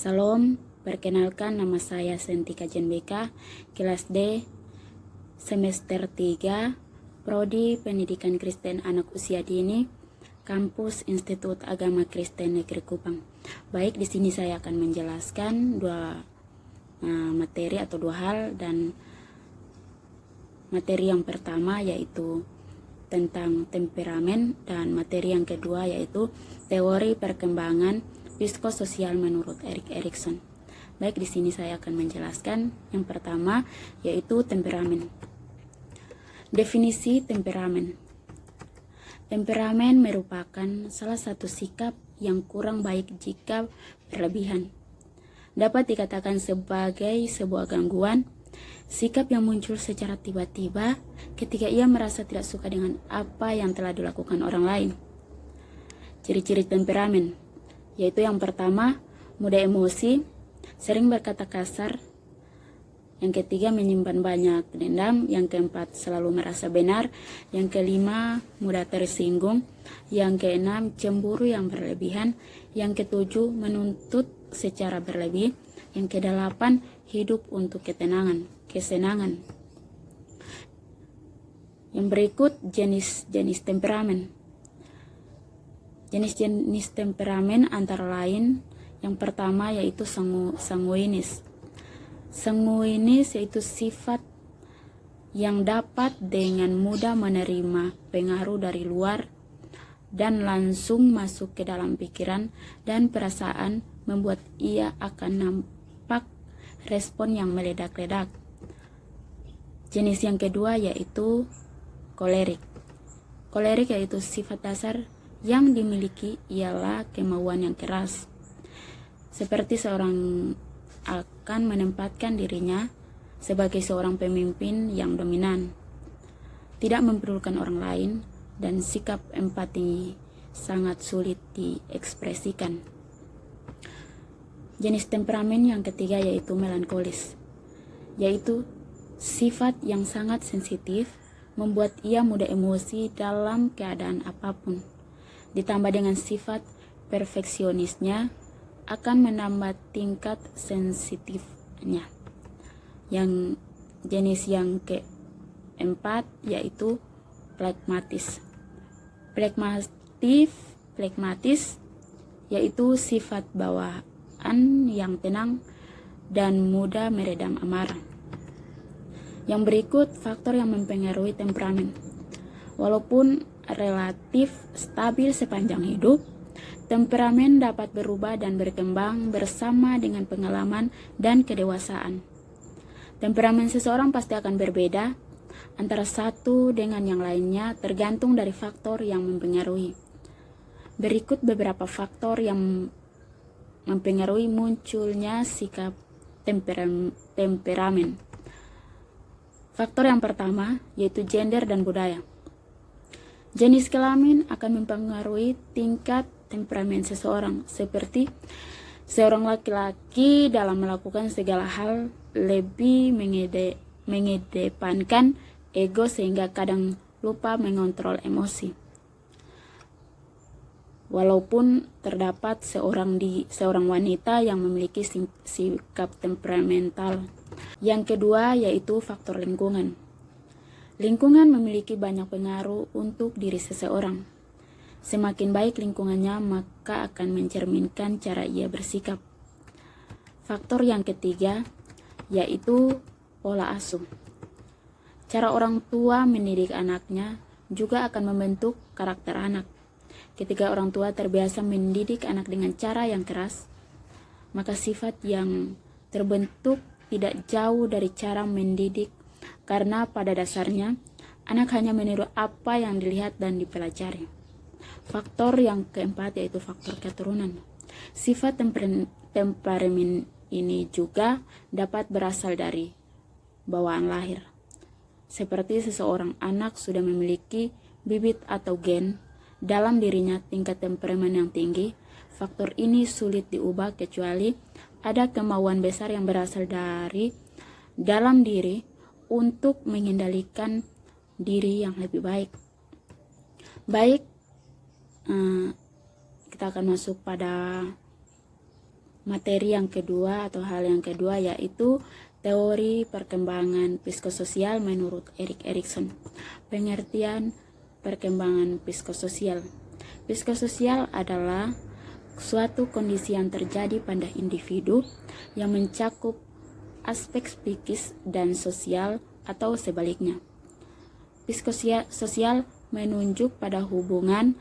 Salam, perkenalkan nama saya Sentika Jenbeka, kelas D, semester 3, Prodi Pendidikan Kristen Anak Usia Dini, Kampus Institut Agama Kristen Negeri Kupang. Baik, di sini saya akan menjelaskan dua materi atau dua hal, dan materi yang pertama yaitu tentang temperamen, dan materi yang kedua yaitu teori perkembangan psikososial menurut Erik Erikson. Baik, di sini saya akan menjelaskan yang pertama yaitu temperamen. Definisi temperamen. Temperamen merupakan salah satu sikap yang kurang baik jika berlebihan. Dapat dikatakan sebagai sebuah gangguan, sikap yang muncul secara tiba-tiba ketika ia merasa tidak suka dengan apa yang telah dilakukan orang lain. Ciri-ciri temperamen yaitu yang pertama, mudah emosi, sering berkata kasar. Yang ketiga, menyimpan banyak dendam. Yang keempat, selalu merasa benar. Yang kelima, mudah tersinggung. Yang keenam, cemburu yang berlebihan. Yang ketujuh, menuntut secara berlebih. Yang kedelapan, hidup untuk kesenangan. Yang berikut jenis-jenis temperamen. Jenis-jenis temperamen antara lain, yang pertama yaitu sanguinis. Sanguinis yaitu sifat yang dapat dengan mudah menerima pengaruh dari luar dan langsung masuk ke dalam pikiran dan perasaan, membuat ia akan nampak respon yang meledak-ledak. Jenis yang kedua yaitu kolerik. Kolerik yaitu sifat dasar yang dimiliki ialah kemauan yang keras. Seperti seorang akan menempatkan dirinya sebagai seorang pemimpin yang dominan, tidak memerlukan orang lain, dan sikap empati sangat sulit diekspresikan. Jenis temperamen yang ketiga yaitu melankolis, yaitu sifat yang sangat sensitif, membuat ia mudah emosi dalam keadaan apapun. Ditambah dengan sifat perfeksionisnya akan menambah tingkat sensitifnya. Yang jenis yang keempat yaitu plekmatis. Plekmatis yaitu sifat bawaan yang tenang dan mudah meredam amarah. Yang berikut faktor yang mempengaruhi temperamen. Walaupun relatif stabil sepanjang hidup, temperamen dapat berubah dan berkembang bersama dengan pengalaman dan kedewasaan. Temperamen seseorang pasti akan berbeda antara satu dengan yang lainnya, tergantung dari faktor yang mempengaruhi. Berikut beberapa faktor yang mempengaruhi munculnya sikap temperamen. Faktor yang pertama yaitu gender dan budaya. Jenis kelamin akan mempengaruhi tingkat temperamen seseorang, seperti seorang laki-laki dalam melakukan segala hal lebih mengedepankan ego sehingga kadang lupa mengontrol emosi. Walaupun terdapat seorang wanita yang memiliki sikap temperamental. Yang kedua yaitu faktor lingkungan. Lingkungan memiliki banyak pengaruh untuk diri seseorang. Semakin baik lingkungannya, maka akan mencerminkan cara ia bersikap. Faktor yang ketiga yaitu pola asuh. Cara orang tua mendidik anaknya juga akan membentuk karakter anak. Ketika orang tua terbiasa mendidik anak dengan cara yang keras, maka sifat yang terbentuk tidak jauh dari cara mendidik, karena pada dasarnya anak hanya meniru apa yang dilihat dan dipelajari. Faktor yang keempat yaitu faktor keturunan. Sifat temperamen ini juga dapat berasal dari bawaan lahir. Seperti seseorang anak sudah memiliki bibit atau gen dalam dirinya tingkat temperamen yang tinggi, faktor ini sulit diubah kecuali ada kemauan besar yang berasal dari dalam diri untuk mengendalikan diri yang lebih baik. Baik, kita akan masuk pada materi yang kedua atau hal yang kedua yaitu teori perkembangan psikososial menurut Erik Erikson. Pengertian perkembangan psikososial. Psikososial adalah suatu kondisi yang terjadi pada individu yang mencakup aspek psikis dan sosial atau sebaliknya. Psikososial menunjuk pada hubungan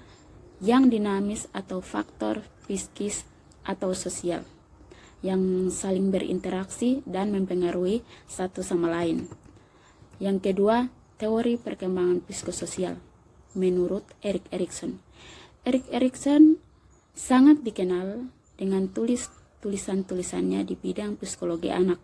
yang dinamis atau faktor psikis atau sosial yang saling berinteraksi dan mempengaruhi satu sama lain. Yang kedua, teori perkembangan psikososial menurut Erik Erikson. Erik Erikson sangat dikenal dengan tulisan-tulisannya di bidang psikologi anak.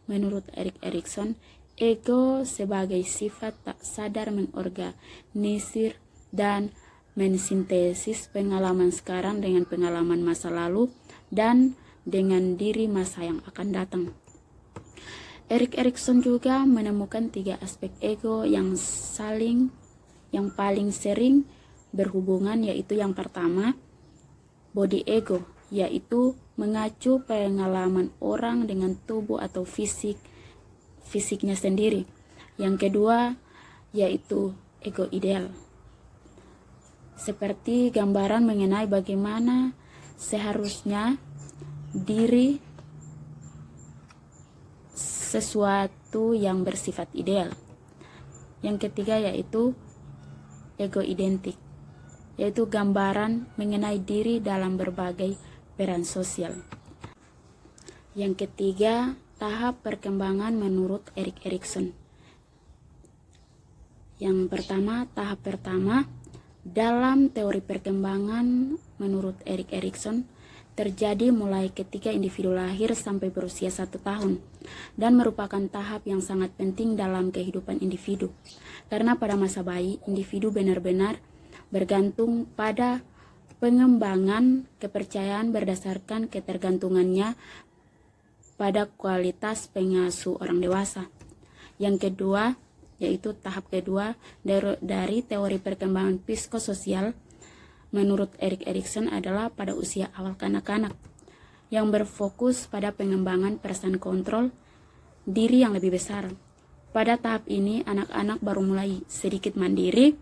Menurut Erik Erikson, ego sebagai sifat tak sadar mengorganisir dan mensintesis pengalaman sekarang dengan pengalaman masa lalu dan dengan diri masa yang akan datang. Erik Erikson juga menemukan 3 aspek ego yang paling sering berhubungan, yaitu yang pertama, body ego, yaitu mengacu pengalaman orang dengan tubuh atau fisiknya sendiri. Yang kedua, yaitu ego ideal, seperti gambaran mengenai bagaimana seharusnya diri sesuatu yang bersifat ideal. Yang ketiga yaitu ego identik, yaitu gambaran mengenai diri dalam berbagai peran sosial. Yang ketiga, tahap perkembangan menurut Erik Erikson. Yang pertama, tahap pertama dalam teori perkembangan menurut Erik Erikson terjadi mulai ketika individu lahir sampai berusia 1 tahun dan merupakan tahap yang sangat penting dalam kehidupan individu, karena pada masa bayi individu benar-benar bergantung pada pengembangan kepercayaan berdasarkan ketergantungannya pada kualitas pengasuh orang dewasa. Yang kedua, yaitu tahap kedua dari teori perkembangan psikososial menurut Erik Erikson adalah pada usia awal kanak-kanak, yang berfokus pada pengembangan perasaan kontrol diri yang lebih besar. Pada tahap ini, anak-anak baru mulai sedikit mandiri.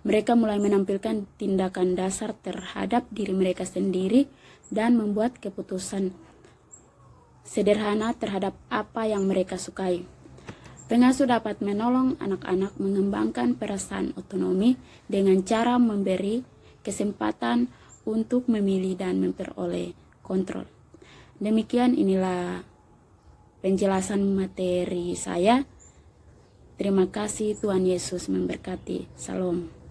Mereka mulai menampilkan tindakan dasar terhadap diri mereka sendiri dan membuat keputusan sederhana terhadap apa yang mereka sukai. Pengasuh dapat menolong anak-anak mengembangkan perasaan otonomi dengan cara memberi kesempatan untuk memilih dan memperoleh kontrol. Demikian, inilah penjelasan materi saya. Terima kasih, Tuhan Yesus memberkati. Salam.